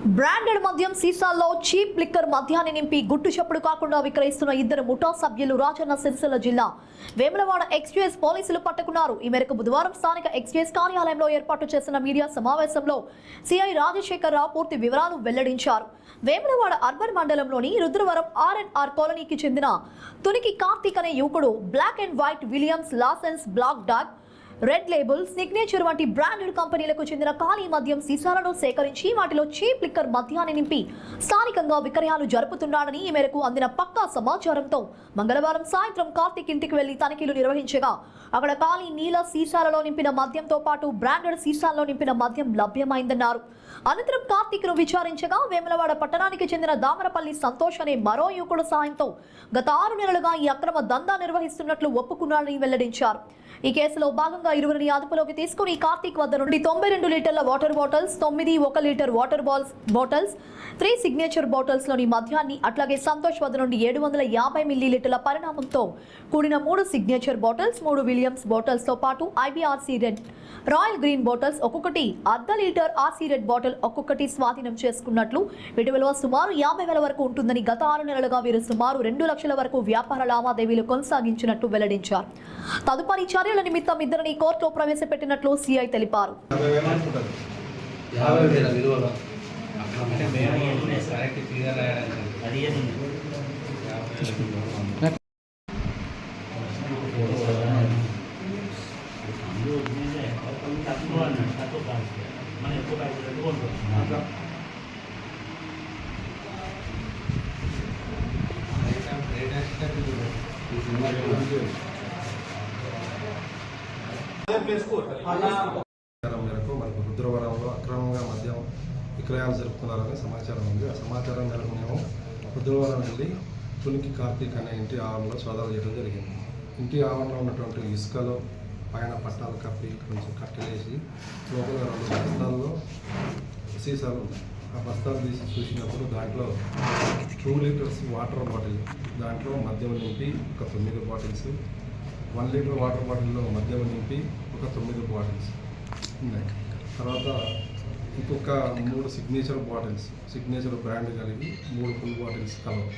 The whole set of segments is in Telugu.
బ్రాండెడ్ మద్యం సీసాల్లో చీప్ లిక్కర్ మద్యాన్ని నింపి గుట్టు చప్పుడు కాకుండా విక్రయిస్తున్న ఇద్దరు ముఠా సభ్యులు రాజన్న సిరిసిల్ల జిల్లా వేములవాడ ఎక్స్చేంజ్ పోలీసులు పట్టుకున్నారు. ఈ మేరకు బుధవారం స్థానిక ఎక్స్చేంజ్ కార్యాలయంలో ఏర్పాటు చేసిన మీడియా సమావేశంలో సిఐ రాజశేఖర్ రావు పూర్తి వివరాలు వెల్లడించారు. వేములవాడ అర్బన్ మండలంలోని రుద్రవరం ఆర్ఎన్ఆర్ కాలనీకి చెందిన తునికి కార్తీక్ అనే యువకుడు black and white Williams Lawson's black dog red label signature వంటి బ్రాండెడ్ కంపెనీలకు చెందిన ఖాళీ మద్యం సీసాలను సేకరించి వాటిలో చీప్ లిక్కర్ మద్యాన్ని నింపి స్థానికంగా విక్రయాలు జరుపుతున్నాడని ఈ మేరకు అందిన పక్కా సమాచారంతో మంగళవారం సాయంత్రం కార్తీక్ ఇంటికి వెళ్లి తనిఖీలు నిర్వహించగా అక్కడ ఖాళీ నీల సీసాలలో నింపిన మద్యంతో పాటు బ్రాండెడ్ సీసాల్లో నింపిన మద్యం లభ్యమైందన్నారు. అనంతరం కార్తీక్ ను విచారించగా వేములవాడ పట్టణానికి చెందిన దామరపల్లి సంతోష్ అనే మరో యువకుడు సాయంతో గత 6 నెలలుగా ఈ అక్రమ దందా నిర్వహిస్తున్నట్లు ఒప్పుకున్నాడని వెల్లడించారు. ఈ కేసులో భాగంగా ఇరువురిని అదుపులోకి తీసుకుని కార్తీక్ వద్ద నుండి 92 లీటర్ల water bottles, 9 1 litre water bottles, 3 signature bottles లోని మద్యాన్ని, అట్లాగే సంతోష్ వద్ద నుండి 750 మిల్లీలీటర్ల పరిణామంతో కూడిన 3 సిగ్నేచర్ బాటిల్స్, 3 విలియమ్స్ బాటిల్స్ తో పాటు ఐబీఆర్సీ రెడ్ రాయల్ గ్రీన్ బాటిల్స్ ఒక్కొక్కటి, 1/2 లీటర్ ఆర్సీ రెడ్ బాటిల్ ఒక్కొక్కటి స్వాధీనం చేసుకున్నట్లు, వీటి విలువ సుమారు 50,000 వరకు ఉంటుందని, గత 6 నెలలుగా వీరు సుమారు 2 లక్షల వరకు వ్యాపార లావాదేవీలు కొనసాగించినట్టు వెల్లడించారు. తదుపరి చర్యల నిమిత్తం ఇద్దరిని కోర్టులో ప్రవేశపెట్టినట్లు సిఐ తెలిపారు. మేరకు మనకు రుద్రవరంలో అక్రమంగా మద్యం విక్రయాలు జరుపుతున్నారని సమాచారం ఉంది. ఆ సమాచారం మేరకు మేము రుద్రవరం వెళ్ళి తునికి కార్తీక్ అనే ఇంటి ఆవరణలో సోదాలు చేయడం జరిగింది. ఇంటి ఆవరణలో ఉన్నటువంటి ఇసుకలో పైన పట్టాలు కప్పి కొంచెం కట్టలేసి లోపల 2 బస్తాల్లో సీసాలు ఉన్నాయి. ఆ బస్తాలు తీసి చూసినప్పుడు దాంట్లో 2 లీటర్స్ వాటర్ బాటిల్, దాంట్లో మద్యం నింపి ఒక 9 బాటిల్స్, 1 లీటర్ వాటర్ బాటిల్లో మద్యం నింపి ఒక 9 బాటిల్స్ ఉన్నాయి. తర్వాత ఇంకొక 3 సిగ్నేచర్ బ్రాండ్ కలిగి 3 ఫుల్ బాటిల్స్ కలవు.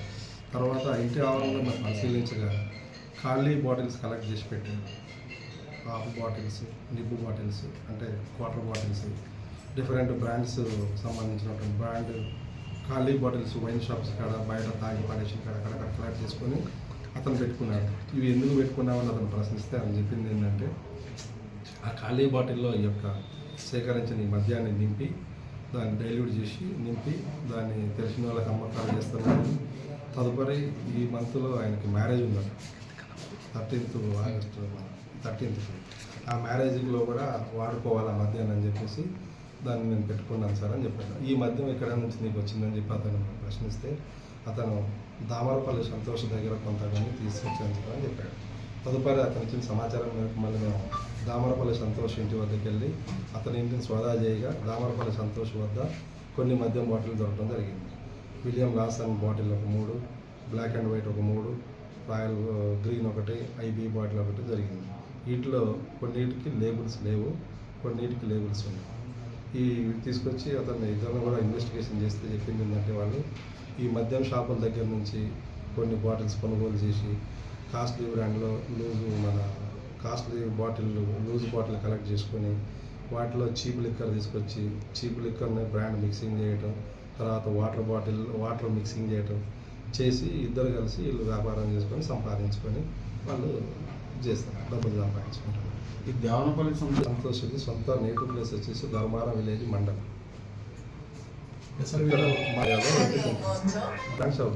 తర్వాత ఇంటి ఆవరణలో మనం పరిశీలించగా ఖాళీ బాటిల్స్ కలెక్ట్ చేసి పెట్టారు. హాఫ్ బాటిల్స్, నిబ్బు బాటిల్స్ అంటే క్వార్టర్ బాటిల్స్, డిఫరెంట్ బ్రాండ్స్ సంబంధించినటువంటి బ్రాండ్ ఖాళీ బాటిల్స్ వైన్ షాప్స్ కాడ బయట తాగి పడేషన్ కాడ అక్కడ కలెక్ట్ చేసుకొని అతను పెట్టుకున్నాడు. ఇవి ఎందుకు పెట్టుకున్నామని అతను ప్రశ్నిస్తే ఆయన చెప్పింది ఏంటంటే, ఆ ఖాళీ బాటిల్లో ఈ యొక్క సేకరించిన ఈ మద్యాన్ని నింపి దాన్ని డైల్యూట్ చేసి నింపి దాన్ని తెలిసిన వాళ్ళకి అమ్మకాలు చేస్తున్నాడు. తదుపరి ఈ మంత్లో ఆయనకి మ్యారేజ్ ఉందట, 13th ఆగస్టు 13th. ఆ మ్యారేజ్లో కూడా వాడుకోవాలి మద్యాన్ని అని చెప్పేసి దాన్ని నేను పెట్టుకున్నాను సార్ అని చెప్పాను. ఈ మద్యం ఎక్కడ నుంచి నీకు వచ్చిందని చెప్పి అతను ప్రశ్నిస్తే అతను దామరపల్లి సంతోష్ దగ్గర కొంతమంది తీసుకొచ్చాను సార్ అని చెప్పాడు. తదుపరి అతను ఇచ్చిన సమాచారం మేరకు మళ్ళీ మేము దామరపల్లి సంతోష్ ఇంటి వద్దకు వెళ్ళి అతని ఇంటిని సోదా చేయగా దామరపల్లి సంతోష్ వద్ద కొన్ని మద్యం బాటిల్ దొరకడం జరిగింది. విలియం లాసన్ బాటిల్ ఒక 3, బ్లాక్ అండ్ వైట్ ఒక 3, రాయల్ గ్రీన్ ఒకటి, ఐబీ బాటిల్ ఒకటి జరిగింది. వీటిలో కొన్నిటికి లేబుల్స్ లేవు, కొన్నిటికి లేబుల్స్ ఉన్నాయి. ఈ తీసుకొచ్చి అతన్ని ఇద్దరిని కూడా ఇన్వెస్టిగేషన్ చేస్తే చెప్పింది ఏంటంటే, వాళ్ళు ఈ మద్యం షాపుల దగ్గర నుంచి కొన్ని బాటిల్స్ కొనుగోలు చేసి కాస్ట్లీ బ్రాండ్లో కాస్ట్లీ లూజ్ బాటిల్ కలెక్ట్ చేసుకొని వాటిలో చీప్ లిక్కర్ తీసుకొచ్చి చీప్ లిక్కర్ని బ్రాండ్ మిక్సింగ్ చేయటం, తర్వాత వాటర్ మిక్సింగ్ చేయటం చేసి ఇద్దరు కలిసి వీళ్ళు వ్యాపారం చేసుకొని సంపాదించుకొని వాళ్ళు చేస్తారు, డబ్బులు సంపాదించుకుంటారు. ఈ దేవనపల్లి సంతోష్ సొంత నేటివ్ ప్లేస్ వచ్చేసి ధర్మారం విలేజ్ మండలం.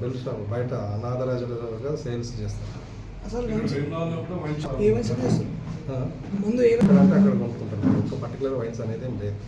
బెల్ షాప్ బయట అనాథరాజులుగా సేల్స్ చేస్తారు. ముందు అంటే అక్కడ కొనుక్కుంటారు. ఒక పర్టికులర్ వైన్స్ అనేది ఏం లేదు.